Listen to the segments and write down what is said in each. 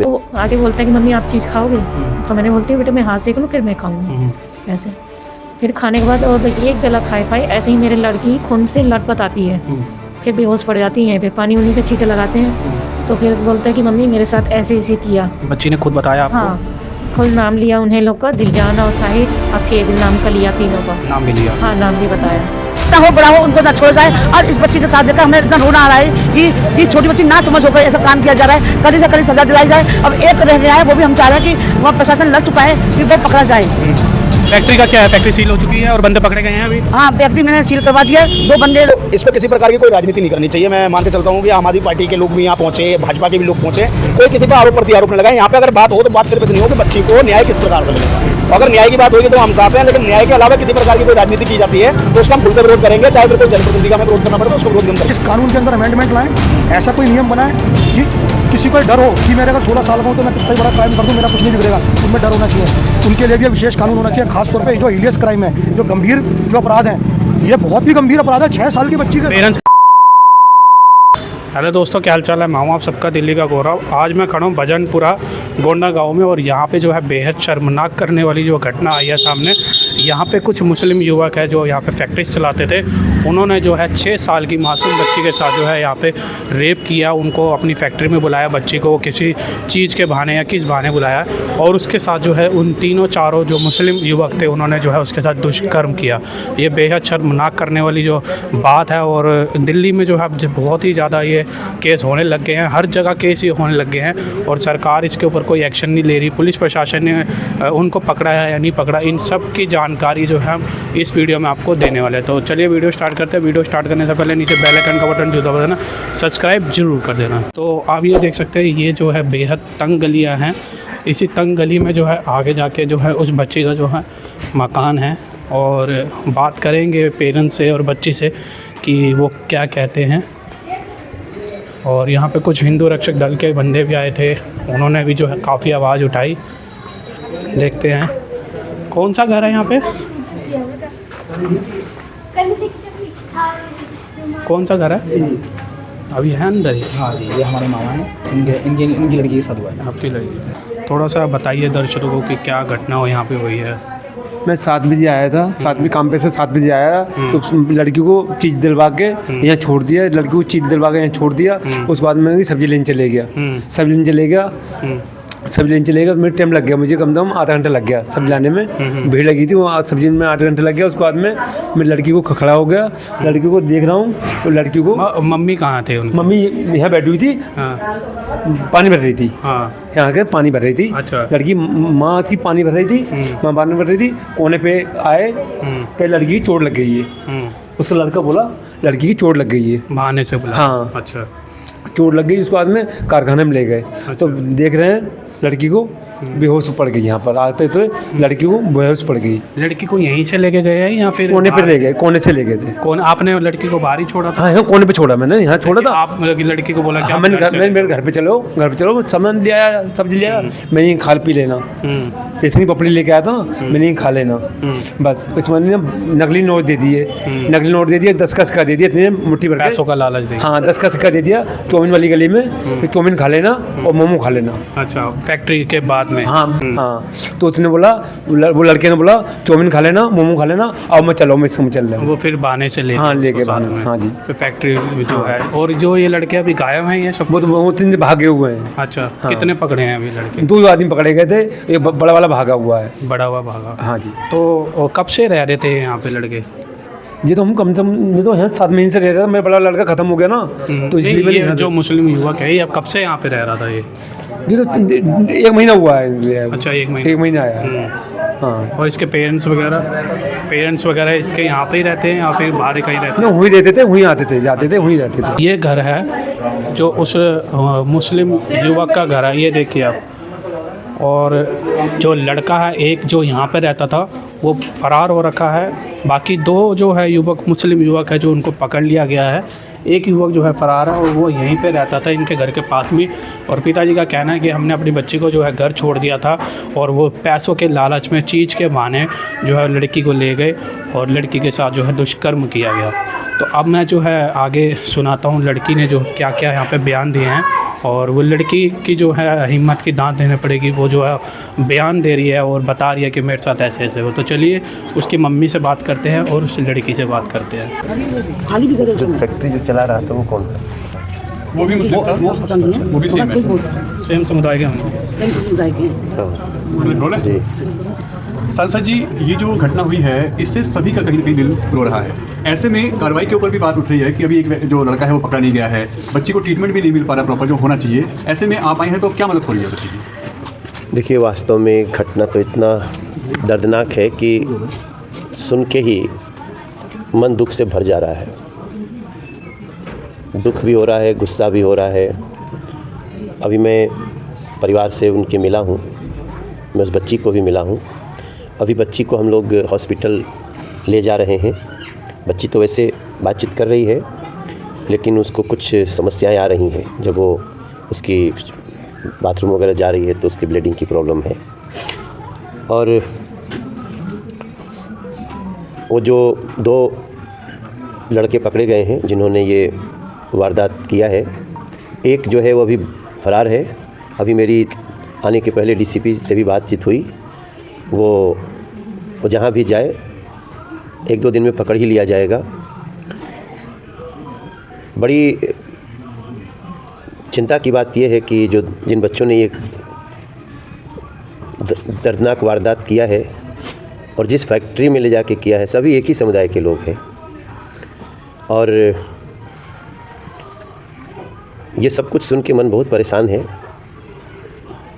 वो आगे बोलता है कि मम्मी आप चीज़ खाओगे, तो मैंने बोलती हूँ बेटा मैं हाथ सेक लूँ फिर मैं खाऊँगी ऐसे। फिर खाने के बाद और एक गला खाए पाए ऐसे ही मेरे लड़की खून से लटपट आती है, फिर बेहोश पड़ जाती हैं। फिर पानी उन्हीं के छींटे लगाते हैं, तो फिर बोलता है कि मम्मी मेरे साथ ऐसे ऐसे किया। बच्ची ने खुद बताया आपको? हाँ, खुद नाम लिया उन्हें लोग का, दिलजान और साहिद और फेज नाम का लिया, तीनों का नाम भी लिया? हाँ, नाम भी बताया। ना हो बड़ा हो उनको ना छोड़ जाए। और इस बच्ची के साथ देखकर हमें इतना रोना आ रहा है कि छोटी बच्ची ना समझ होकर ऐसा काम किया जा रहा है। कड़ी से कड़ी सजा दिलाई जाए। अब एक रह गया है, वो भी हम चाह रहे हैं कि वहाँ प्रशासन लग चुका है कि वो पकड़ा जाए। फैक्ट्री का क्या है? फैक्ट्री सील हो चुकी है और बंदे पकड़े गए हैं अभी? हाँ, फैक्ट्री मैंने सील करवा दिया। 2 बंदे। इस पर किसी प्रकार की कोई राजनीति नहीं करनी चाहिए। मैं मान के चलता हूँ कि आम आदमी पार्टी के लोग भी यहाँ पहुंचे, भाजपा के भी लोग पहुंचे, कोई किसी पर आरोप प्रत्यारोप न लगाए। यहाँ पे अगर बात हो तो बात सिर्फ इतनी हो कि बच्ची को न्याय किस प्रकार से मिलेगा। तो अगर न्याय की बात होगी तो हम साथ हैं, लेकिन न्याय के अलावा किसी प्रकार की कोई राजनीति की जाती है तो उसका हम खुलकर विरोध करेंगे। चाहे फिर कोई जनप्रतिनिधि का हमें विरोध करना पड़े तो उसको विरोध करेंगे। इस कानून के अंदर अमेंडमेंट लाएं, ऐसा कोई नियम बनाएं कि किसी को डर हो कि मेरे अगर 16 साल का हो तो मैं कितना बड़ा क्राइम कर दूं, मेरा कुछ नहीं बिगड़ेगा, उनमें डर होना चाहिए। उनके लिए भी विशेष कानून होना चाहिए। खासतौर पे जो हीलियस क्राइम है, जो गंभीर जो अपराध हैं, ये बहुत ही गंभीर अपराध है। 6 साल की बच्ची का। हेलो दोस्तों, क्या हाल चाल है? मैं हूं आप सबका दिल्ली का गौरव। आज मैं खड़ा हूं भजनपुरा गोंडा गांव में और यहाँ पे जो है बेहद शर्मनाक करने वाली जो घटना आई है सामने। यहाँ पे कुछ मुस्लिम युवक है जो यहाँ पे फैक्ट्री चलाते थे, उन्होंने जो है 6 साल की मासूम बच्ची के साथ जो है यहाँ पे रेप किया। उनको अपनी फैक्ट्री में बुलाया, बच्ची को किसी चीज़ के बहाने या किस बहाने बुलाया, और उसके साथ जो है उन तीनों चारों जो मुस्लिम युवक थे उन्होंने जो है उसके साथ दुष्कर्म किया। ये बेहद शर्मनाक करने वाली जो बात है। और दिल्ली में जो है बहुत ही ज़्यादा ये केस होने लग गए हैं, हर जगह केस ही होने लग गए हैं और सरकार इसके ऊपर कोई एक्शन नहीं ले रही। पुलिस प्रशासन ने उनको पकड़ा है या नहीं पकड़ा, इन सब की जानकारी जो है हम इस वीडियो में आपको देने वाले हैं। तो चलिए वीडियो स्टार्ट करते हैं। वीडियो स्टार्ट करने से पहले नीचे बेल आइकन का बटन जो दबा देना, सब्सक्राइब जरूर कर देना। तो आप ये देख सकते हैं, ये जो है बेहद तंग गलियाँ हैं। इसी तंग गली में जो है आगे जाके जो है उस बच्ची का जो है मकान है, और बात करेंगे पेरेंट्स से और बच्ची से कि वो क्या कहते हैं। और यहाँ पे कुछ हिंदू रक्षक दल के बंदे भी आए थे, उन्होंने भी जो है काफ़ी आवाज़ उठाई। देखते हैं कौन सा घर है यहाँ पे, कौन सा घर है? अभी है अंदर ही? हाँ जी, ये हमारे मामा हैं, इनकी लड़की के साथ हुआ है। आपकी लड़की? थोड़ा सा बताइए दर्शकों को कि क्या घटना हो यहाँ पे हुई है। मैं 7 बजे आया था, 7 बजे काम पे से 7 बजे आया तो लड़की को चीज़ दिलवा के यहाँ छोड़ दिया। लड़की को चीज़ दिलवा के यहाँ छोड़ दिया। उसके बाद मैंने सब्जी लेने चले गया। सब्जी लेने चले गया, सब्जी लेने चले गया। मेरा टाइम लग गया, मुझे कम से कम आधा घंटा लग गया सब्जी लाने में। भीड़ लगी थी, वो सब्जी में 8 घंटा लग गया। उसके बाद में मैं लड़की को खड़ा हो गया, लड़की को देख रहा हूँ। तो लड़की को मम्मी कहाँ थे उनकी? मम्मी यहाँ बैठी हुई थी, पानी भर रही थी। यहाँ के पानी भर रही थी। अच्छा। लड़की माँ की पानी भर रही थी, माँ पानी भर रही थी। कोने पे आए तो लड़की की चोट लग गई है। उसका लड़का बोला लड़की की चोट लग गई है, बहाने से बोला। हाँ। अच्छा। चोट लग गई। उसके बाद में कारखाने में ले गए। तो देख रहे हैं लड़की को बेहोश पड़ गई। यहाँ पर आते तो लड़की को बेहोश पड़ गई। लड़की को यहीं से लेके गए हैं या फिर कोने पे ले गए? कोने से ले गए थे। कौन? आपने लड़की को बाहर ही छोड़ा था? हाँ, यहाँ कोने पे छोड़ा मैंने, यहाँ छोड़ा था। आप लड़की को बोला क्या? मैंने मेरे घर पे चलो, घर पे चलो, सामान ले आया, सब्जी ले आया, मैंने यहीं खा पी लेना। पेसनी पपड़ी लेके आया था ना, मैंने यहीं खा लेना बस। कुछ मैंने नकली नोट दे दिए, नकली नोट दे दिया, 10 का सिक्का दे दिया, इतने मुट्ठी भर पैसों का लालच दे। हाँ, 10 का सिक्का दे दिया। चौमिन वाली गली में चौमिन खा लेना और मोमो खा लेना। अच्छा, फैक्ट्री के बाद में? हाँ हाँ। तो उसने बोला, वो लड़के ने बोला चौमिन खा लेना, मोमो खा लेना, अब मैं चलो, मैं इसमें चल रहा हूँ। वो फिर बहाने से ले? हाँ, लेके बहाने से। हाँ जी। फिर फैक्ट्री जो है, और जो ये लड़के अभी गायब हैं ये सब? वो 3 भागे हुए हैं। अच्छा। कितने पकड़े हैं अभी लड़के? 2 आदमी पकड़े गए थे, एक बड़ा वाला भागा हुआ है। बड़ा हुआ भागा? हाँ जी। तो कब से रह रहे थे यहाँ पे लड़के? जी तो हम कम से कम, ये तो यहाँ 7 महीने से रह रहा था। मेरा बड़ा लड़का खत्म हो गया ना, तो इसलिए ये जो मुस्लिम युवक है ये अब कब से यहाँ पे रह रहा था? ये जी तो 1 महीना हुआ है। अच्छा, 1 महीना आया। हाँ। और इसके पेरेंट्स वगैरह इसके यहाँ पे ही रहते हैं या फिर बाहर कहीं रहते हैं? वहीं रहते थे, वहीं आते थे, जाते थे, वहीं रहते थे। ये घर है जो उस मुस्लिम युवक का घर है, ये देखिए आप। और जो लड़का है एक जो यहाँ पे रहता था वो फरार हो रखा है। बाकी 2 जो है युवक, मुस्लिम युवक है जो उनको पकड़ लिया गया है। एक युवक जो है फ़रार है और वो यहीं पे रहता था इनके घर के पास में। और पिताजी का कहना है कि हमने अपनी बच्ची को जो है घर छोड़ दिया था और वो पैसों के लालच में, चीज़ के बहाने जो है लड़की को ले गए और लड़की के साथ जो है दुष्कर्म किया गया। तो अब मैं जो है आगे सुनाता हूँ लड़की ने जो क्या क्या यहाँ पे बयान दिए हैं। और वो लड़की की जो है हिम्मत की दांत देने पड़ेगी, वो जो है बयान दे रही है और बता रही है कि मेरे साथ ऐसे ऐसे हो। तो चलिए उसकी मम्मी से बात करते हैं और उस लड़की से बात करते हैं। खाली भी करे फैक्ट्री जो चला रहा था वो कौन था? वो भी मुस्लिम था, वो भी सेम समुदाय के होंगे। जी। सांसद जी, ये जो घटना हुई है इससे सभी का कहीं ना कहीं दिल रो रहा है। ऐसे में कार्रवाई के ऊपर भी बात उठ रही है कि अभी एक जो लड़का है वो पकड़ा नहीं गया है, बच्ची को ट्रीटमेंट भी नहीं मिल पा रहा प्रॉपर जो होना चाहिए। ऐसे में आप आए हैं तो क्या मदद हो रही है बच्ची की? देखिए, वास्तव में घटना तो इतना दर्दनाक है कि सुन के ही मन दुख से भर जा रहा है। दुख भी हो रहा है, गुस्सा भी हो रहा है। अभी मैं परिवार से उनके मिला हूँ, मैं उस बच्ची को भी मिला हूँ। अभी बच्ची को हम लोग हॉस्पिटल ले जा रहे हैं। बच्ची तो वैसे बातचीत कर रही है, लेकिन उसको कुछ समस्याएं आ रही हैं। जब वो उसकी बाथरूम वगैरह जा रही है तो उसकी ब्लीडिंग की प्रॉब्लम है। और वो जो 2 लड़के पकड़े गए हैं जिन्होंने ये वारदात किया है, एक जो है वो अभी फ़रार है। अभी मेरी आने के पहले डीसीपी से भी बातचीत हुई। वो जहाँ भी जाए 1-2 दिन में पकड़ ही लिया जाएगा। बड़ी चिंता की बात यह है कि जिन बच्चों ने ये दर्दनाक वारदात किया है और जिस फैक्ट्री में ले जाके किया है, सभी एक ही समुदाय के लोग हैं। और ये सब कुछ सुन के मन बहुत परेशान है,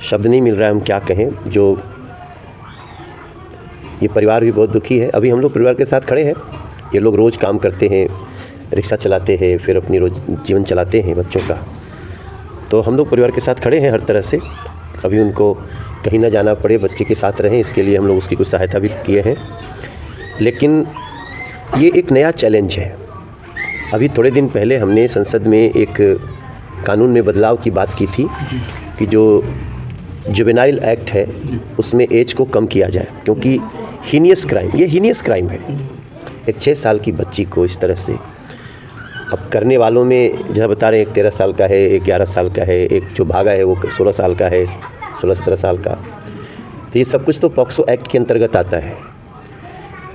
शब्द नहीं मिल रहा है हम क्या कहें। जो ये परिवार भी बहुत दुखी है। अभी हम लोग परिवार के साथ खड़े हैं। ये लोग रोज़ काम करते हैं, रिक्शा चलाते हैं, फिर अपनी रोज जीवन चलाते हैं बच्चों का। तो हम लोग परिवार के साथ खड़े हैं हर तरह से। अभी उनको कहीं ना जाना पड़े, बच्चे के साथ रहें, इसके लिए हम लोग उसकी कुछ सहायता भी किए हैं। लेकिन ये एक नया चैलेंज है। अभी थोड़े दिन पहले हमने संसद में एक कानून में बदलाव की बात की थी कि जो जुवेनाइल एक्ट है उसमें एज को कम किया जाए, क्योंकि हीनियस क्राइम, ये हीनियस क्राइम है। एक 6 साल की बच्ची को इस तरह से, अब करने वालों में जैसा बता रहे हैं, एक 13 साल का है, एक 11 साल का है, एक जो भागा है वो 16 साल का है, 16-17 साल का। तो ये सब कुछ तो पॉक्सो एक्ट के अंतर्गत आता है।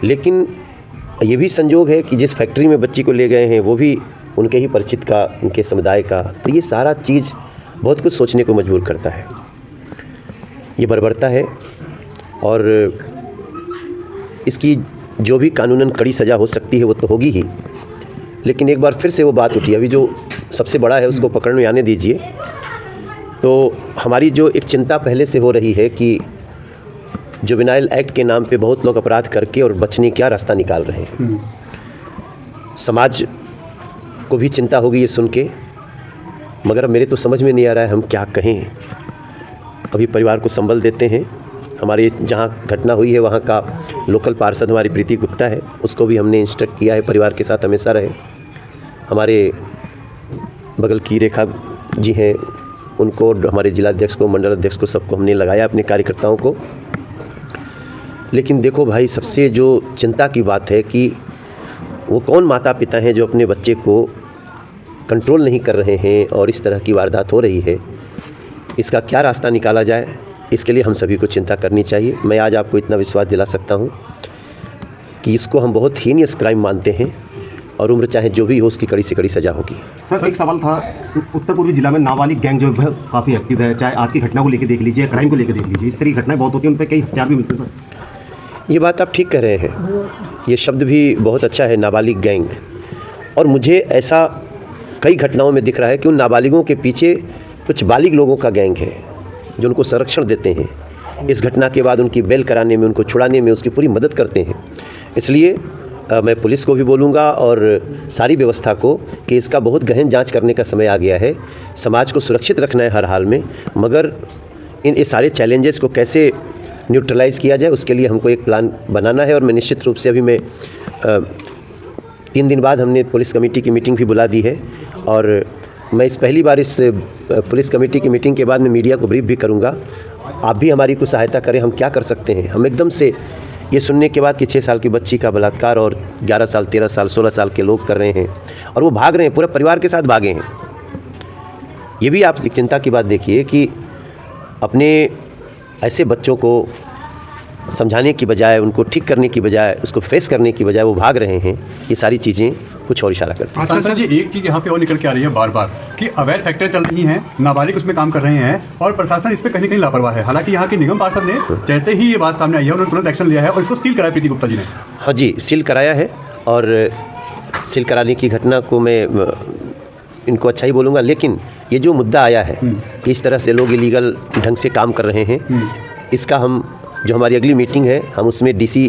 लेकिन ये भी संजोग है कि जिस फैक्ट्री में बच्ची को ले गए हैं वो भी उनके ही परिचित का, उनके समुदाय का। तो ये सारा चीज़ बहुत कुछ सोचने को मजबूर करता है। ये बर्बरता है और इसकी जो भी कानूनन कड़ी सज़ा हो सकती है वो तो होगी ही। लेकिन एक बार फिर से वो बात उठी, अभी जो सबसे बड़ा है उसको पकड़ में आने दीजिए। तो हमारी जो एक चिंता पहले से हो रही है कि जुवेनाइल एक्ट के नाम पे बहुत लोग अपराध करके और बचने क्या रास्ता निकाल रहे हैं। समाज को भी चिंता होगी ये सुन के, मगर मेरे तो समझ में नहीं आ रहा है हम क्या कहें। अभी परिवार को संबल देते हैं। हमारे जहाँ घटना हुई है वहाँ का लोकल पार्षद हमारी प्रीति गुप्ता है, उसको भी हमने इंस्ट्रक्ट किया है परिवार के साथ हमेशा रहे। हमारे बगल की रेखा जी हैं, उनको, हमारे जिलाध्यक्ष को, मंडल अध्यक्ष को, सबको हमने लगाया, अपने कार्यकर्ताओं को। लेकिन देखो भाई, सबसे जो चिंता की बात है कि वो कौन माता पिता हैं जो अपने बच्चे को कंट्रोल नहीं कर रहे हैं और इस तरह की वारदात हो रही है। इसका क्या रास्ता निकाला जाए, इसके लिए हम सभी को चिंता करनी चाहिए। मैं आज आपको इतना विश्वास दिला सकता हूँ कि इसको हम बहुत हीनियस क्राइम मानते हैं और उम्र चाहे जो भी हो उसकी कड़ी से कड़ी सज़ा होगी। सर, एक सवाल था, उत्तर पूर्वी जिला में नाबालिग गैंग जो है काफ़ी एक्टिव है। चाहे आज की घटना को लेकर देख लीजिए, क्राइम को लेकर देख लीजिए, इस तरह की घटनाएं बहुत होती हैं, उन पर कई हथियार भी मिलते हैं। सर, ये बात आप ठीक कह रहे हैं, ये शब्द भी बहुत अच्छा है, नाबालिग गैंग। और मुझे ऐसा कई घटनाओं में दिख रहा है कि उन नाबालिगों के पीछे कुछ बालिग लोगों का गैंग है जो उनको संरक्षण देते हैं। इस घटना के बाद उनकी बेल कराने में, उनको छुड़ाने में उसकी पूरी मदद करते हैं। इसलिए मैं पुलिस को भी बोलूँगा और सारी व्यवस्था को कि इसका बहुत गहन जांच करने का समय आ गया है। समाज को सुरक्षित रखना है हर हाल में, मगर ये सारे चैलेंजेस को कैसे न्यूट्रलाइज़ किया जाए उसके लिए हमको एक प्लान बनाना है। और मैं निश्चित रूप से अभी मैं 3 दिन बाद हमने पुलिस कमेटी की मीटिंग भी बुला दी है और मैं पहली बार इस पुलिस कमेटी की मीटिंग के बाद मैं मीडिया को ब्रीफ भी करूंगा। आप भी हमारी कुछ सहायता करें, हम क्या कर सकते हैं। हम एकदम से ये सुनने के बाद कि 6 साल की बच्ची का बलात्कार और 11 साल 13 साल 16 साल के लोग कर रहे हैं और वो भाग रहे हैं, पूरे परिवार के साथ भागे हैं। ये भी आप एक चिंता की बात देखिए कि अपने ऐसे बच्चों को समझाने की बजाय, उनको ठीक करने की बजाय, उसको फेस करने की बजाय वो भाग रहे हैं। ये सारी चीज़ें कुछ और इशारा करती हैं। सांसद जी, एक चीज़ यहाँ पे और निकल के आ रही है बार बार कि अवैध फैक्ट्री चल रही हैं, नाबालिग उसमें काम कर रहे हैं और प्रशासन इस पर कहीं न कहीं लापरवाह है। हालांकि यहाँ के निगम पार्षद ने जैसे ही ये बात सामने आई है उन्होंने तुरंत एक्शन लिया है और इसको सील कराया प्रीति गुप्ता जी ने। हाँ जी, सील कराया है और सील कराने की घटना को मैं इनको अच्छा ही बोलूँगा, लेकिन ये जो मुद्दा आया है कि इस तरह से लोग इलीगल ढंग से काम कर रहे हैं, इसका हम जो हमारी अगली मीटिंग है हम उसमें डीसी,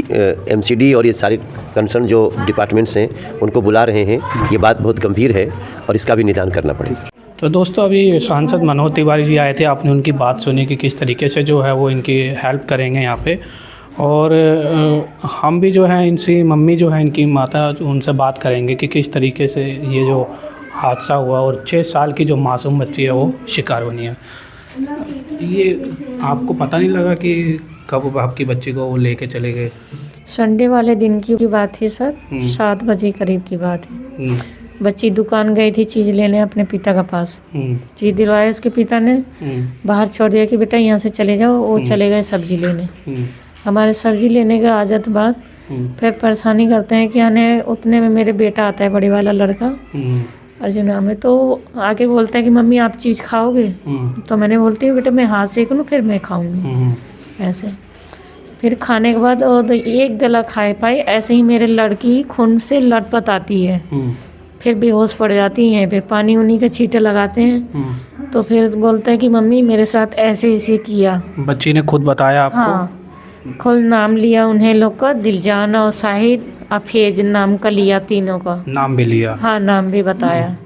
एमसीडी और ये सारे कंसर्न जो डिपार्टमेंट्स हैं उनको बुला रहे हैं। ये बात बहुत गंभीर है और इसका भी निदान करना पड़ेगा। तो दोस्तों, अभी सांसद मनोज तिवारी जी आए थे, आपने उनकी बात सुनी कि किस तरीके से जो है वो इनकी हेल्प करेंगे यहाँ पे। और हम भी जो है इनसे, मम्मी जो है इनकी माता, उनसे बात करेंगे कि किस तरीके से ये जो हादसा हुआ और 6 साल की जो मासूम बच्ची है वो शिकार बनी है। ये आपको पता नहीं लगा कि कब आपकी बच्ची को वो लेके चले गए? संडे वाले दिन की बात थी सर, 7 बजे करीब की बात है। बच्ची दुकान गई थी चीज़ लेने अपने पिता के पास। चीज़ दिलवाया उसके पिता ने, बाहर छोड़ दिया कि बेटा यहाँ से चले जाओ। वो चले गए सब्जी लेने। हमारे सब्जी लेने के आजत बाद फिर परेशानी करते हैं कि आने उतने में मेरे बेटा आता है, बड़े वाला लड़का अर्जुन नाम है, तो आके बोलता है कि मम्मी आप चीज़ खाओगे? तो मैंने बोलती हूँ बेटा मैं हाथ सेक लूँ फिर मैं खाऊंगी। ऐसे फिर खाने के बाद और एक गला खाए पाई, ऐसे ही मेरे लड़की खून से लटपट आती है, फिर बेहोश पड़ जाती हैं। फिर पानी उन्हीं के छींटे लगाते हैं। तो फिर बोलता है कि मम्मी मेरे साथ ऐसे ऐसे किया। बच्ची ने खुद बताया आपको? हाँ, खुद नाम लिया उन्हें लोग का, दिलजान और शाहिद अफेज नाम का लिया, तीनों का नाम भी लिया। हाँ, नाम भी बताया।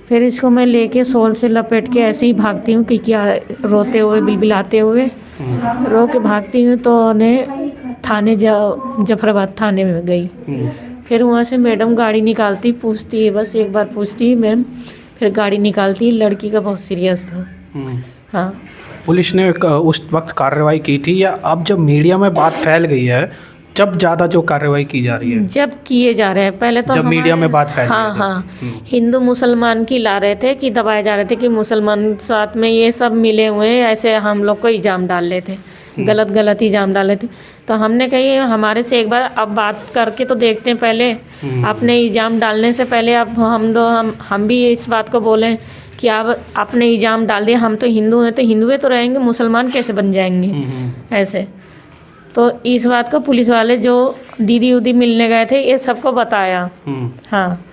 फिर इसको मैं लेके सोल से लपेट के ऐसे ही भागती हूँ कि क्या रोते हुए बिलबिलाते हुए रो के भागती हूँ। तो उन्हें थाने जफराबाद थाने में गई। फिर वहाँ से मैडम गाड़ी निकालती, पूछती है, बस एक बार पूछती है मैम, फिर गाड़ी निकालती। लड़की का बहुत सीरियस था। हाँ, पुलिस ने उस वक्त कार्रवाई की थी या अब जब मीडिया में बात फैल गई है जब ज़्यादा जो कार्रवाई की जा रही है? जब किए जा रहे हैं। पहले तो जब मीडिया में बात फैल हाँ हाँ, हिंदू मुसलमान की ला रहे थे कि दबाए जा रहे थे कि मुसलमान साथ में ये सब मिले हुए हैं, ऐसे हम लोग को इल्ज़ाम डाल रहे थे, गलत इल्ज़ाम डाल रहे थे। तो हमने कही हमारे से एक बार अब बात करके तो देखते हैं, पहले अपने इल्ज़ाम डालने से पहले अब हम भी इस बात को बोलें कि आप अपने इल्ज़ाम डाल दिए, हम तो हिंदू हैं तो हिंदुए तो रहेंगे, मुसलमान कैसे बन जाएंगे ऐसे। तो इस बात को पुलिस वाले जो दीदी उदी मिलने गए थे ये सबको बताया। हाँ,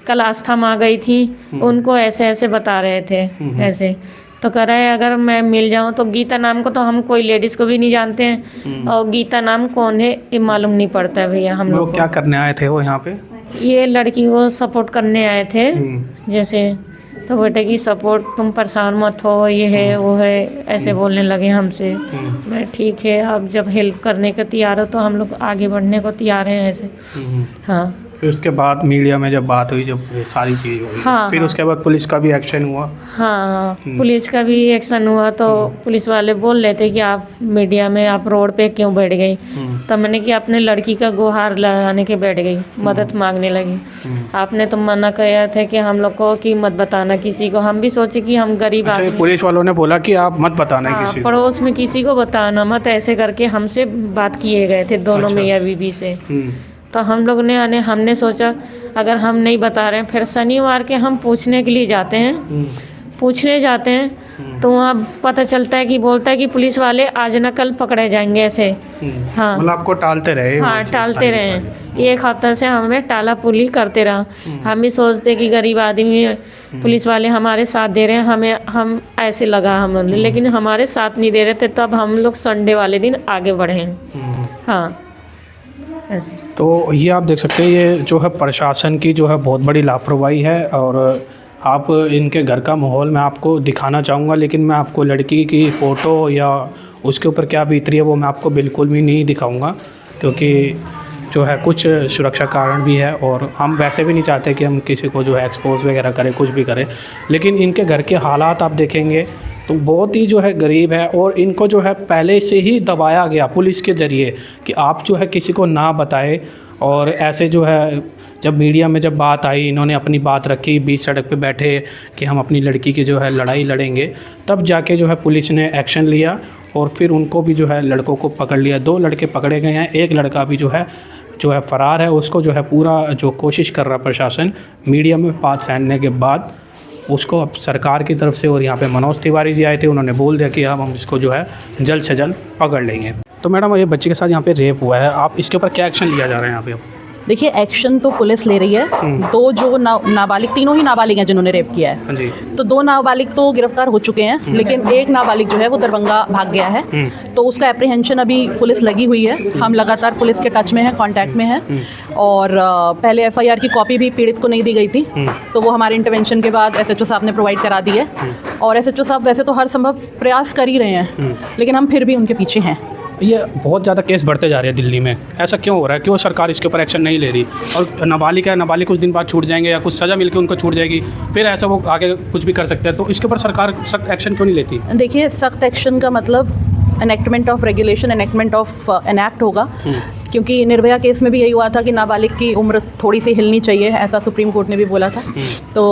कल आस्था माँ गई थी, उनको ऐसे ऐसे बता रहे थे ऐसे। तो कह रहे अगर मैं मिल जाऊँ तो गीता नाम को तो हम कोई लेडीज़ को भी नहीं जानते हैं, और गीता नाम कौन है ये मालूम नहीं पड़ता है भैया हम लोग। क्या करने आए थे वो यहाँ पे? ये लड़की को सपोर्ट करने आए थे जैसे। तो बेटे की सपोर्ट, तुम परेशान मत हो, ये है वो है, ऐसे बोलने लगे हमसे। मैं ठीक है, अब जब हेल्प करने का तैयार हो तो हम लोग आगे बढ़ने को तैयार हैं ऐसे। हाँ, फिर उसके बाद मीडिया में जब बात हुई, जब सारी चीज़ हुई, हाँ, फिर उसके बाद पुलिस का भी एक्शन हुआ। हाँ, पुलिस का भी एक्शन हुआ। तो पुलिस वाले बोल रहे थे कि आप मीडिया में आप रोड पे क्यों बैठ गई? तो मैंने कि अपने लड़की का गुहार लगाने के बैठ गई, मदद मांगने लगी। आपने तो मना किया था कि हम लोग को कि मत बताना किसी को। हम भी सोचे कि हम गरीब आदमी। पुलिस वालों ने बोला कि आप मत बताना किसी को, पड़ोस में किसी को बताना मत, ऐसे करके हमसे बात किए गए थे दोनों मियाँ बीवी से। तो हम लोग ने हमने सोचा अगर हम नहीं बता रहे हैं, फिर शनिवार के हम पूछने के लिए जाते हैं, पूछने जाते हैं तो वहाँ पता चलता है कि बोलता है कि पुलिस वाले आज न कल पकड़े जाएंगे ऐसे। हाँ, मतलब आपको टालते रहे? हाँ, टालते रहे। एक हफ्ते से हमें टाला पुली करते रहा। हम भी सोचते कि गरीब आदमी, पुलिस वाले हमारे साथ दे रहे हैं, हम ऐसे लगा हम, लेकिन हमारे साथ नहीं दे रहे थे। तब हम लोग संडे वाले दिन आगे बढ़े हैं। हाँ, ऐसे। तो ये आप देख सकते हैं, ये जो है प्रशासन की जो है बहुत बड़ी लापरवाही है। और आप इनके घर का माहौल मैं आपको दिखाना चाहूँगा, लेकिन मैं आपको लड़की की फ़ोटो या उसके ऊपर क्या बीत रही है वो मैं आपको बिल्कुल भी नहीं दिखाऊँगा, क्योंकि जो है कुछ सुरक्षा कारण भी है, और हम वैसे भी नहीं चाहते कि हम किसी को जो है एक्सपोज वगैरह करें, कुछ भी करें। लेकिन इनके घर के हालात आप देखेंगे तो बहुत ही जो है गरीब है, और इनको जो है पहले से ही दबाया गया पुलिस के ज़रिए कि आप जो है किसी को ना बताएं। और ऐसे जो है जब मीडिया में जब बात आई, इन्होंने अपनी बात रखी, बीच सड़क पे बैठे कि हम अपनी लड़की की जो है लड़ाई लड़ेंगे, तब जाके जो है पुलिस ने एक्शन लिया और फिर उनको भी जो है लड़कों को पकड़ लिया। 2 लड़के पकड़े गए हैं, एक लड़का भी जो है फ़रार है। उसको जो है पूरा जो कोशिश कर रहा प्रशासन, मीडिया में बात फैलने के बाद उसको अब सरकार की तरफ से, और यहाँ पे मनोज तिवारी जी आए थे, उन्होंने बोल दिया कि हम इसको जो है जल्द से जल्द पकड़ लेंगे। तो मैडम, ये बच्चे के साथ यहाँ पे रेप हुआ है, आप इसके ऊपर क्या एक्शन लिया जा रहा है यहाँ पे? देखिए, एक्शन तो पुलिस ले रही है। 2 जो नाबालिग, तीनों ही नाबालिग हैं जिन्होंने रेप किया है जी। तो 2 नाबालिग तो गिरफ्तार हो चुके हैं, लेकिन एक नाबालिग जो है वो दरभंगा भाग गया है। तो उसका एप्रीहेंशन अभी पुलिस लगी हुई है। हम लगातार पुलिस के टच में हैं, कांटेक्ट में हैं। और पहले FIR की कॉपी भी पीड़ित को नहीं दी गई थी, तो वो हमारे इंटरवेंशन के बाद SHO साहब ने प्रोवाइड करा दी है। और SHO साहब वैसे तो हर संभव प्रयास कर ही रहे हैं, लेकिन हम फिर भी उनके पीछे हैं। ये बहुत ज़्यादा केस बढ़ते जा रहे हैं दिल्ली में, ऐसा क्यों हो रहा है? क्यों सरकार इसके ऊपर एक्शन नहीं ले रही? और नाबालिग है, नाबालिग कुछ दिन बाद छूट जाएंगे या कुछ सज़ा मिलकर उनको छूट जाएगी, फिर ऐसा वो आगे कुछ भी कर सकते हैं, तो इसके ऊपर सरकार सख्त एक्शन क्यों नहीं लेती? देखिए, सख्त एक्शन का मतलब enactment of regulation, enactment of enact होगा। क्योंकि निर्भया केस में भी यही हुआ था कि नाबालिग की उम्र थोड़ी सी हिलनी चाहिए, ऐसा सुप्रीम कोर्ट ने भी बोला था। तो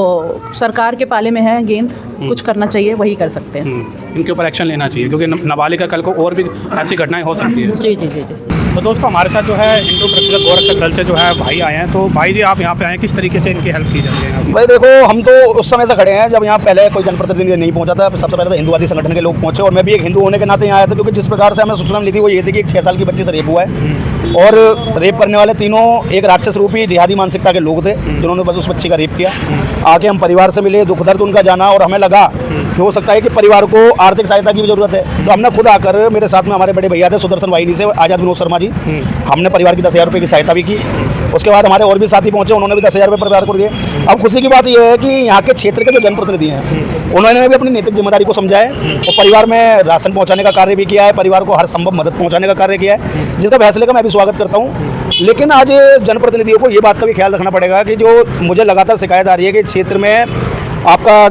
सरकार के पाले में है गेंद, कुछ करना चाहिए, वही कर सकते हैं। इनके ऊपर एक्शन लेना चाहिए, क्योंकि नाबालिग का कल को और भी ऐसी घटनाएं हो सकती है। जी जी जी जी। तो दोस्तों, हमारे साथ जो है हिंदू प्रतिरोधक गोरखा दल से जो है भाई आए हैं। तो भाई जी, आप यहाँ पे आए, किस तरीके से इनकी हेल्प की जाती है? भाई देखो, हम तो उस समय से खड़े हैं जब यहाँ पहले कोई जनप्रतिनिधि नहीं पहुँचा था। सबसे पहले तो हिंदुवादी संगठन के लोग पहुँचे, और मैं भी एक हिंदू होने के नाते यहाँ आया था, क्योंकि जिस प्रकार से हमें सूचना मिली थी वो ये थी कि एक 6 साल की बच्ची से रेप हुआ है, और रेप करने वाले तीनों एक राक्षस रूपी जिहादी मानसिकता के लोग थे, जिन्होंने बस उस बच्ची का रेप किया। आके हम परिवार से मिले, दुख दर्द उनका जाना, और हमें लगा कि हो सकता है कि परिवार को आर्थिक सहायता की भी जरूरत है। तो हमने खुद आकर, मेरे साथ में हमारे बड़े भैया थे सुदर्शन वाहिनी से आज़ाद विनोद शर्मा जी, हमने परिवार की 10,000 रुपये की सहायता भी की। उसके बाद हमारे और भी साथी पहुंचे, उन्होंने भी 10,000 रुपये परिवार को दिए। अब खुशी की बात यह है कि यहाँ के क्षेत्र के जो जनप्रतिनिधि हैं, उन्होंने भी अपनी नैतिक जिम्मेदारी को समझा है, और परिवार में राशन पहुँचाने का कार्य भी किया है, परिवार को हर संभव मदद पहुँचाने का कार्य किया है, जिसका फैसले का मैं भी स्वागत करता हूँ। लेकिन आज जनप्रतिनिधियों को ये बात का भी ख्याल रखना पड़ेगा कि जो मुझे लगातार शिकायत आ रही है कि क्षेत्र में आपका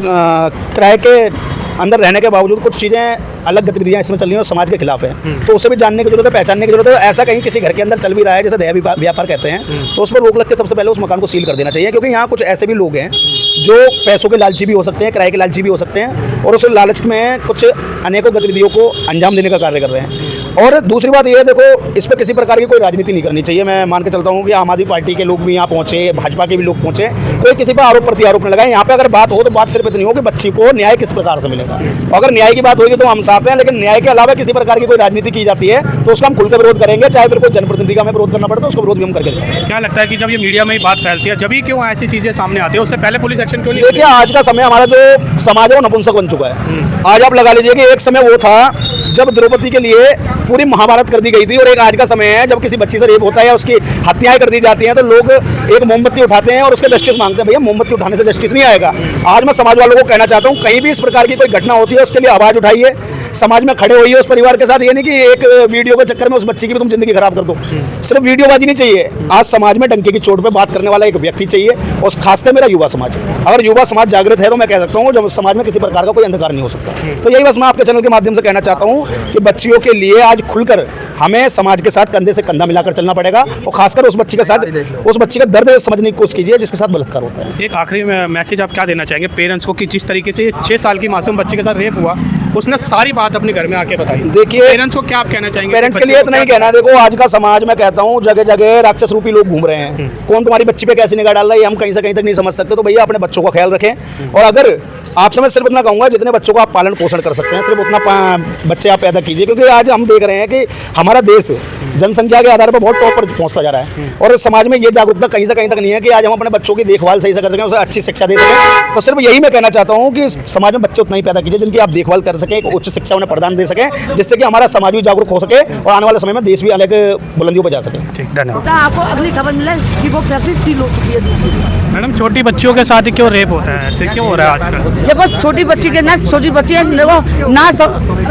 किराए के अंदर रहने के बावजूद कुछ चीज़ें, अलग गतिविधियां इसमें चल रही हैं और समाज के खिलाफ है, तो उसे भी जानने की जरूरत है, पहचानने की जरूरत है। ऐसा कहीं किसी घर के अंदर चल भी रहा है, जैसे दया व्यापार कहते हैं, तो उस पर रोक लग के सबसे पहले उस मकान को सील कर देना चाहिए, क्योंकि यहाँ कुछ ऐसे भी लोग हैं जो पैसों के लालची भी हो सकते हैं, किराए के लालची भी हो सकते हैं, और उस लालच में कुछ अनेकों गतिविधियों को अंजाम देने का कार्य कर रहे हैं। और दूसरी बात यह है, देखो, इस पर किसी प्रकार की कोई राजनीति नहीं करनी चाहिए। मैं मान के चलता हूँ कि आम आदमी पार्टी के लोग भी यहाँ पहुँचे, भाजपा के भी लोग पहुँचे, कोई किसी पर आरोप प्रत्यारोप न लगाए। यहाँ पे अगर बात हो तो बात सिर्फ इतनी हो कि बच्ची को न्याय किस प्रकार से मिलेगा। अगर न्याय की बात होगी तो हम साथ हैं, लेकिन न्याय के अलावा किसी प्रकार की कोई राजनीति की जाती है तो उसका हम खुलकर विरोध करेंगे, चाहे फिर कोई जनप्रतिनिधि का हमें विरोध करना पड़े तो उसको विरोध भी हम करके देंगे। क्या लगता है कि जब ये मीडिया में बात फैलती है, जब ही क्यों ऐसी चीज़ें सामने आती है, उससे पहले पुलिस एक्शन क्यों नहीं? देखिए, आज का समय हमारा जो समाज है वो नपुंसक बन चुका है। आज आप लगा लीजिए कि एक समय वो था जब द्रौपदी के लिए पूरी महाभारत कर दी गई थी, और एक आज का समय है जब किसी बच्ची से रेप होता है या उसकी हत्याएं कर दी जाती हैं तो लोग एक मोमबत्ती उठाते हैं और उसके जस्टिस मांगते हैं। भैया, मोमबत्ती उठाने से जस्टिस नहीं आएगा। आज मैं समाज वालों को कहना चाहता हूँ, कहीं भी इस प्रकार की कोई घटना होती है उसके लिए आवाज़ उठाइए, समाज में खड़े होइए उस परिवार के साथ। ये नहीं कि एक वीडियो के चक्कर में उस बच्ची की भी तुम जिंदगी खराब कर दो। सिर्फ वीडियोबाजी नहीं चाहिए, आज समाज में डंके की चोट पे बात करने वाला एक व्यक्ति चाहिए, और खासकर मेरा युवा समाज। अगर युवा समाज जागृत है तो मैं कह सकता हूँ जब समाज में किसी प्रकार का कोई अंधकार नहीं हो सकता। तो यही बस मैं आपके चैनल के माध्यम से कहना चाहता हूँ कि बच्चियों के लिए आज खुलकर हमें समाज के साथ कंधे से कंधा मिलाकर चलना पड़ेगा, और खासकर उस बच्ची के साथ, उस बच्ची का दर्द समझने की कोशिश कीजिए जिसके साथ बलात्कार होता है। एक आखिरी मैसेज आप क्या देना चाहेंगे पेरेंट्स को कि जिस तरीके से 6 साल की मासूम बच्ची के साथ रेप हुआ, उसने सारी बात अपने घर में आके बताई? देखिए, पेरेंट्स को क्या आप कहना चाहेंगे? पेरेंट्स के लिए इतना ही कहना है, देखो, आज का समाज में कहता हूँ जगह जगह राक्षस रूपी लोग घूम रहे हैं। कौन तुम्हारी बच्ची पे कैसी निगाह डाल रहा है हम कहीं से कहीं तक नहीं समझ सकते। तो भैया, अपने बच्चों का ख्याल रखें, और अगर आपसे मैं सिर्फ इतना कहूँगा, जितने बच्चों को आप पालन पोषण कर सकते हैं सिर्फ उतना बच्चे आप पैदा कीजिए, क्योंकि आज हम देख रहे हैं कि हमारा देश जनसंख्या के आधार पर बहुत टॉप पर पहुंचता जा रहा है, और समाज में ये जागरूकता कहीं से कहीं तक नहीं है कि आज हम अपने बच्चों की देखभाल सही से कर सकें, उसे अच्छी शिक्षा दे सकें। तो सिर्फ यही मैं कहना चाहता हूँ कि समाज में बच्चे उतना ही पैदा कीजिए जिनकी आप देखभाल कर सकें, उच्च शिक्षा उन्हें प्रदान दे सकें, जिससे कि हमारा समाज भी जागरूक हो सके और आने वाले समय में देश भी अलग बुलंदियों पर जा सके। ठीक, धन्यवाद। आपको अगली खबर मिले कि वो फैक्ट्री सील हो चुकी है। मैडम, छोटी बच्चियों के साथ क्यों रेप होता है, ऐसे क्यों हो रहा है आजकल? देखो, छोटी बच्ची के ना, छोटी बच्ची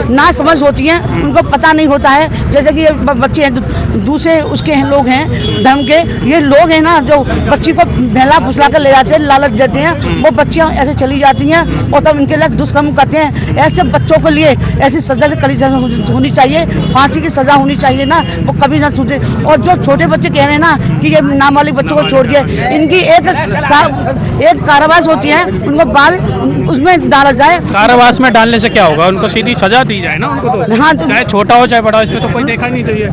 ना समझ होती हैं, उनको पता नहीं होता है। जैसे कि बच्चे हैं दूसरे उसके लोग हैं धर्म के, ये लोग हैं ना जो बच्ची को बहला फुसला कर ले जाते हैं, लालच देते हैं, वो बच्चियाँ ऐसे चली जाती हैं और तब इनके लिए दुष्कर्म करते हैं। ऐसे बच्चों के लिए ऐसी सजा से कड़ी सजा होनी चाहिए, फांसी की सजा होनी चाहिए ना, वो कभी ना छूटे। और जो छोटे बच्चे कह रहे हैं ना कि ये नाबालिग बच्चों को छोड़ दिया, इनकी एक कारावास होती है, उनको बाल उसमें डाला जाए। कारावास में डालने से क्या होगा, उनको सीधी सजा दी जाए ना उनको, तो हाँ, चाहे छोटा हो चाहे बड़ा, इसमें तो कोई देखा नहीं चाहिए।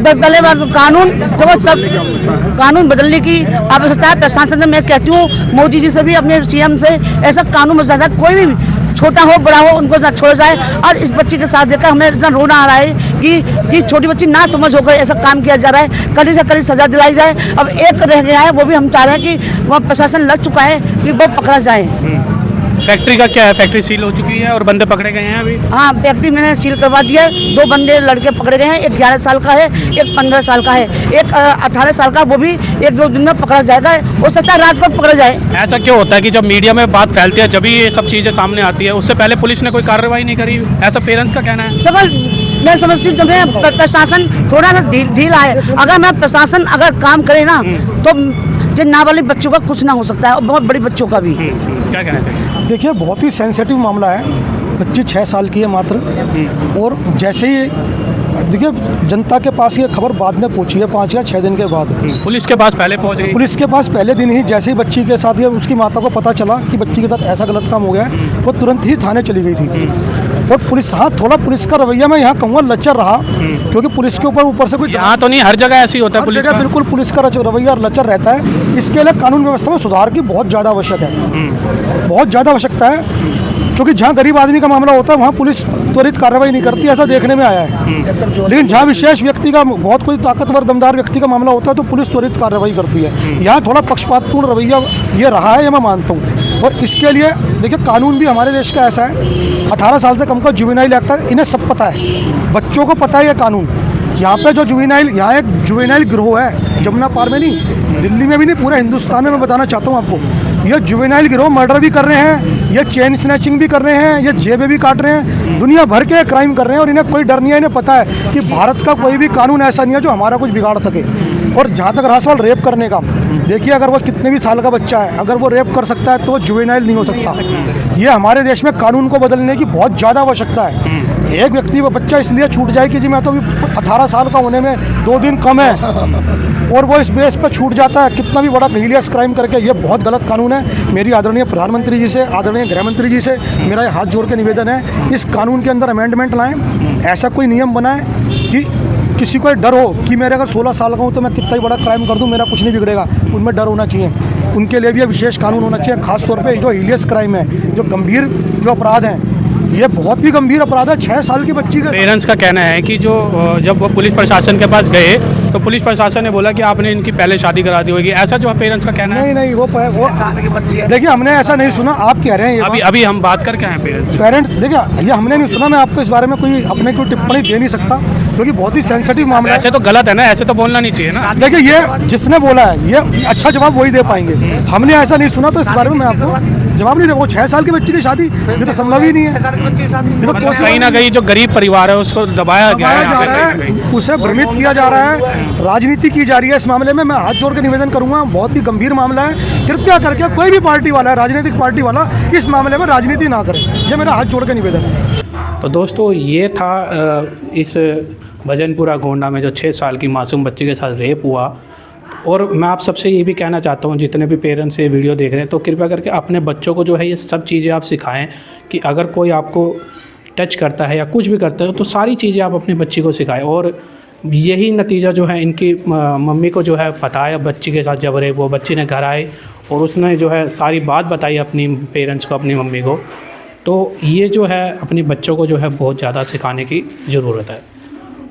पहले बात कानून तो सब कानून बदलने की आवश्यकता है। प्रशासन से मैं कहती हूँ मोदी जी से भी, अपने सीएम से ऐसा कानून बदला जाए, कोई भी छोटा हो बड़ा हो उनको ना छोड़ा जाए। और इस बच्ची के साथ देखकर हमें इतना रोना आ रहा है कि छोटी बच्ची ना समझ होकर ऐसा काम किया जा रहा है, कड़ी से कड़ी सजा दिलाई जाए। अब एक रह गया है, वो भी हम चाह रहे हैं कि वह प्रशासन लग चुका है कि वो पकड़ा जाए। फैक्ट्री का क्या है, फैक्ट्री सील हो चुकी है और बंदे पकड़े गए हैं अभी? हाँ, फैक्ट्री मैंने सील करवा दिया है। 2 बंदे लड़के पकड़े गए हैं, एक 11 साल का है, एक 15 साल का है, एक 18 साल का, वो भी 1-2 दिन में पकड़ा जाएगा। हो सकता है रात को पकड़ा जाए। ऐसा क्यों होता है कि जब मीडिया में बात फैलती है, जब भी ये सब चीज़ें सामने आती है, उससे पहले पुलिस ने कोई कार्रवाई नहीं करी? ऐसा पेरेंट्स का कहना है। तो मैं समझती हूँ प्रशासन थोड़ा सा ढीला है। अगर मैं प्रशासन अगर काम करे ना तो जो नाबालिग बच्चों का कुछ ना हो सकता है और बहुत बड़ी बच्चों का भी। क्या कहना चाहिए? देखिए, बहुत ही सेंसिटिव मामला है। बच्ची 6 साल की है मात्र, और जैसे ही देखिए जनता के पास ये खबर बाद में पहुंची है, 5 या 6 दिन के बाद। पुलिस के पास पहले पहुंच गई? पुलिस के पास पहले दिन ही जैसे ही बच्ची के साथ या उसकी माता को पता चला कि बच्ची के साथ ऐसा गलत काम हो गया है, वो तुरंत ही थाने चली गई थी। और पुलिस, हाँ, थोड़ा पुलिस का रवैया मैं यहाँ कहूँगा लचर रहा, क्योंकि पुलिस के ऊपर से कोई, यहाँ तो नहीं, हर जगह ऐसी होता है पुलिस का। बिल्कुल पुलिस का रवैया लचर रहता है। इसके लिए कानून व्यवस्था में सुधार की बहुत ज़्यादा आवश्यक है, बहुत ज़्यादा आवश्यकता है। क्योंकि जहाँ गरीब आदमी का मामला होता है वहाँ पुलिस त्वरित कार्रवाई नहीं करती, ऐसा देखने में आया है। लेकिन जहाँ विशेष व्यक्ति का, बहुत कोई ताकतवर दमदार व्यक्ति का मामला होता है तो पुलिस त्वरित कार्रवाई करती है। यहाँ थोड़ा पक्षपातपूर्ण रवैया ये रहा है, ये मैं मानता हूँ। और इसके लिए देखिए कानून भी हमारे देश का ऐसा है, 18 साल से कम का जुवेनाइल एक्ट है, इन्हें सब पता है, बच्चों को पता है ये कानून। यहाँ पे जो जुवेनाइल, यहाँ एक जुवेनाइल गिरोह है, जमुना पार में नहीं, दिल्ली में भी नहीं, पूरे हिंदुस्तान में मैं बताना चाहता हूँ आपको। ये जुवेनाइल गिरोह मर्डर भी कर रहे हैं, ये चेन स्नैचिंग भी कर रहे हैं, ये जेबें भी काट रहे हैं, दुनिया भर के क्राइम कर रहे हैं। और इन्हें कोई डर नहीं है, इन्हें पता है कि भारत का कोई भी कानून ऐसा नहीं है जो हमारा कुछ बिगाड़ सके। और जहाँ तक रहा सवाल रेप करने का, देखिए अगर वो कितने भी साल का बच्चा है, अगर वो रेप कर सकता है तो वो जुवेनाइल नहीं हो सकता। ये हमारे देश में कानून को बदलने की बहुत ज़्यादा आवश्यकता है। एक व्यक्ति वो बच्चा इसलिए छूट जाए कि जी मैं तो अभी 18 साल का होने में 2 दिन कम है, और वो इस बेस पर छूट जाता है कितना भी बड़ा हीलियस क्राइम करके, ये बहुत गलत कानून है। मेरी आदरणीय प्रधानमंत्री जी से, आदरणीय गृह मंत्री जी से मेरा ये हाथ जोड़ के निवेदन है, इस कानून के अंदर अमेंडमेंट लाएं, ऐसा कोई नियम बनाएं कि किसी को डर हो कि मेरे अगर 16 साल का हूँ तो मैं कितना ही बड़ा क्राइम कर दूँ, मेरा कुछ नहीं बिगड़ेगा, उनमें डर होना चाहिए। उनके लिए भी ये विशेष कानून होना चाहिए, खासतौर पे जो हीलियस क्राइम है, जो गंभीर जो अपराध हैं, ये बहुत ही गंभीर अपराध है। 6 साल की बच्ची का। पेरेंट्स का कहना है कि जो जब वो पुलिस प्रशासन के पास गए तो पुलिस प्रशासन ने बोला कि आपने इनकी पहले शादी करा दी होगी, ऐसा जो पेरेंट्स का कहना है? नहीं, वो देखिए हमने ऐसा नहीं सुना, आप कह रहे हैं। अभी हम बात करके आए पेरेंट्स देखिए ये हमने नहीं सुना, मैं आपको इस बारे में कोई अपने कोई टिप्पणी दे नहीं सकता, क्योंकि बहुत ही सेंसिटिव मामला है। ऐसे तो गलत है ना, ऐसे तो बोलना नहीं चाहिए ना। देखिए ये जिसने बोला है ये अच्छा जवाब वही दे पाएंगे, हमने ऐसा नहीं सुना, तो इस बारे में मैं आपको जवाब नहीं दे। वो 6 साल की बच्ची की शादी, ये तो संभव ही नहीं है। कहीं ना कहीं जो गरीब परिवार है उसको दबाया जा रहा है, उसे भ्रमित किया जा रहा है, राजनीति की जा रही है इस मामले में। मैं हाथ जोड़ के निवेदन करूंगा, बहुत ही गंभीर मामला है, कृपया करके कोई भी पार्टी वाला है, राजनीतिक पार्टी वाला, इस मामले में राजनीति ना करे, ये मेरा हाथ जोड़ के निवेदन है। तो दोस्तों ये था इस भजनपुरा गोंडा में जो 6 साल की मासूम बच्ची के साथ रेप हुआ। और मैं आप सबसे ये भी कहना चाहता हूँ, जितने भी पेरेंट्स ये वीडियो देख रहे हैं, तो कृपया करके अपने बच्चों को जो है ये सब चीज़ें आप सिखाएं कि अगर कोई आपको टच करता है या कुछ भी करता है तो सारी चीज़ें आप अपनी बच्ची को सिखाएं। और यही नतीजा जो है इनकी मम्मी को जो है पता है बच्ची के साथ जब रेप, वो बच्ची ने घर आए और उसने जो है सारी बात बताई अपनी पेरेंट्स को, अपनी मम्मी को। तो ये जो है अपने बच्चों को जो है बहुत ज़्यादा सिखाने की ज़रूरत है।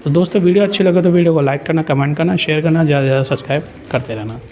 तो दोस्तों वीडियो अच्छी लगे तो वीडियो को लाइक करना, कमेंट करना, शेयर करना, ज़्यादा से ज़्यादा सब्सक्राइब करते रहना।